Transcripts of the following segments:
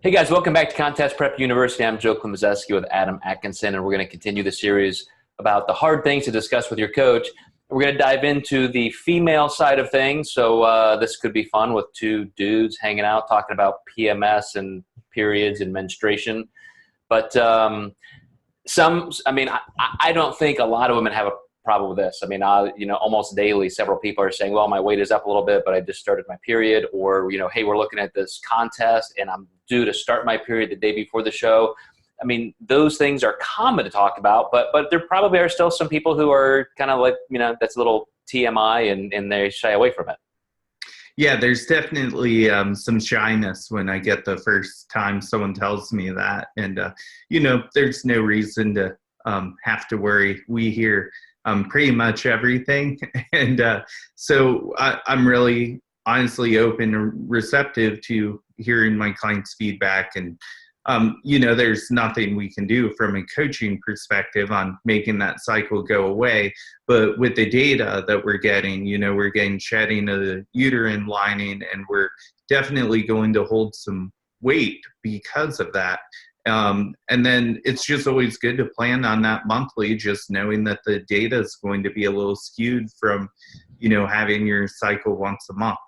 Hey guys, welcome back to Contest Prep University. I'm Joe Klemczewski with Adam Atkinson, and we're going to continue the series about the hard things to discuss with your coach. We're going to dive into the female side of things, so this could be fun with two dudes hanging out talking about PMS and periods and menstruation. But I don't think a lot of women have a problem with this. I mean, almost daily, several people are saying, well, my weight is up a little bit, but I just started my period. Or, hey, we're looking at this contest and I'm due to start my period the day before the show. I mean, those things are common to talk about, but there probably are still some people who are kind of like, that's a little TMI and they shy away from it. Yeah, there's definitely some shyness when I get the first time someone tells me that. And, there's no reason to have to worry. We hear pretty much everything. And so I'm really honestly open and receptive to hearing my clients' feedback. And, there's nothing we can do from a coaching perspective on making that cycle go away. But with the data that we're getting shedding of the uterine lining, and we're definitely going to hold some weight because of that. And then it's just always good to plan on that monthly, just knowing that the data is going to be a little skewed from, having your cycle once a month.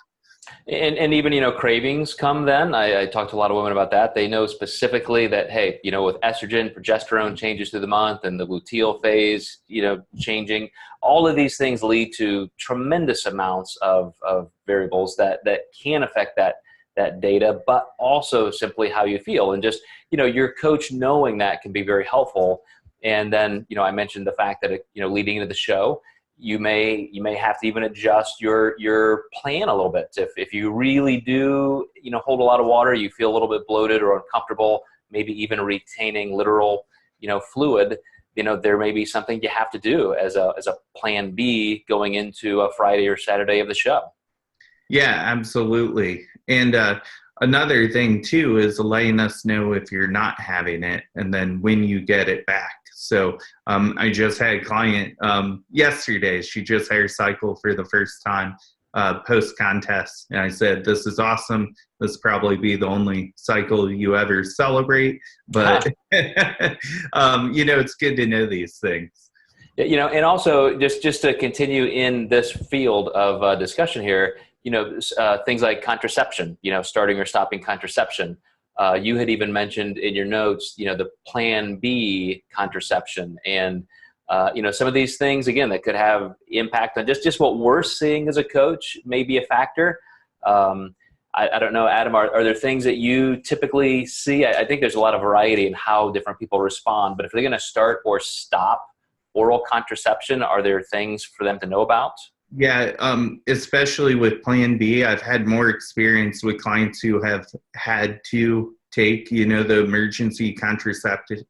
And even, cravings come then. I talked to a lot of women about that. They know specifically that, hey, with estrogen, progesterone changes through the month and the luteal phase, changing. All of these things lead to tremendous amounts of variables that can affect that data, but also simply how you feel. And just, your coach knowing that can be very helpful. And then, I mentioned the fact that, leading into the show, you may have to even adjust your plan a little bit. If you really do, hold a lot of water, you feel a little bit bloated or uncomfortable, maybe even retaining literal, fluid, there may be something you have to do as a plan B going into a Friday or Saturday of the show. Yeah, absolutely. And another thing too is letting us know if you're not having it and then when you get it back. So I just had a client yesterday. She just had her cycle for the first time post-contest. And I said, this is awesome. This probably be the only cycle you ever celebrate. But, it's good to know these things. And also just to continue in this field of discussion here, things like contraception, starting or stopping contraception. You had even mentioned in your notes, the plan B contraception and, some of these things, again, that could have impact on just what we're seeing as a coach may be a factor. I don't know, Adam, are there things that you typically see? I think there's a lot of variety in how different people respond, but if they're going to start or stop oral contraception, are there things for them to know about? Yeah, especially with plan B, I've had more experience with clients who have had to take, the emergency contraceptive,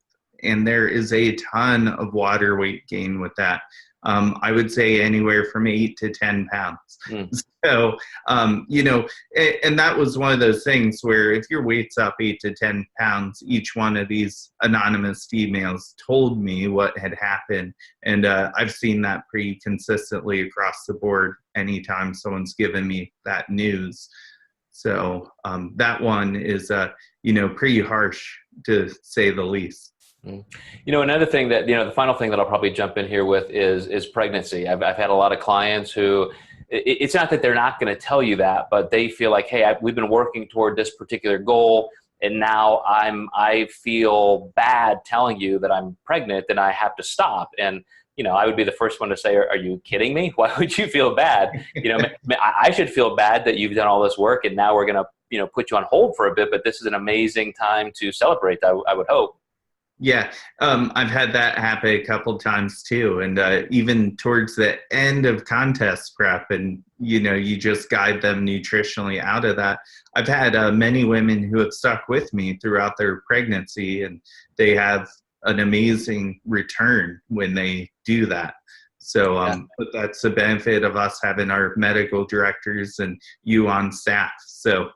and there is a ton of water weight gain with that. I would say anywhere from 8 to 10 pounds. So, and that was one of those things where if your weight's up 8 to 10 pounds, each one of these anonymous females told me what had happened. And I've seen that pretty consistently across the board anytime someone's given me that news. So that one is, pretty harsh to say the least. Another thing that, the final thing that I'll probably jump in here with is pregnancy. I've had a lot of clients who, it's not that they're not going to tell you that, but they feel like, hey, we've been working toward this particular goal, and now I feel bad telling you that I'm pregnant, and I have to stop. And, I would be the first one to say, are you kidding me? Why would you feel bad? I should feel bad that you've done all this work, and now we're going to, put you on hold for a bit, but this is an amazing time to celebrate, I would hope. Yeah, I've had that happen a couple times too. And even towards the end of contest prep and, you just guide them nutritionally out of that. I've had many women who have stuck with me throughout their pregnancy, and they have an amazing return when they do that. So but that's the benefit of us having our medical directors and you on staff. So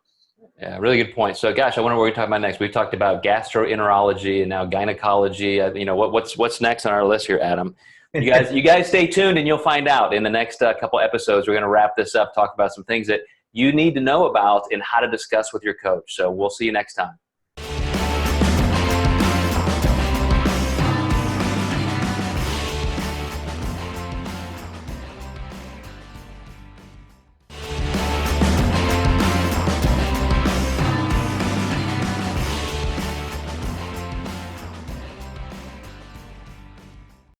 yeah, really good point. So, gosh, I wonder what we're talking about next. We've talked about gastroenterology and now gynecology. What's next on our list here, Adam? You guys stay tuned, and you'll find out in the next couple episodes. We're going to wrap this up, talk about some things that you need to know about and how to discuss with your coach. So, we'll see you next time.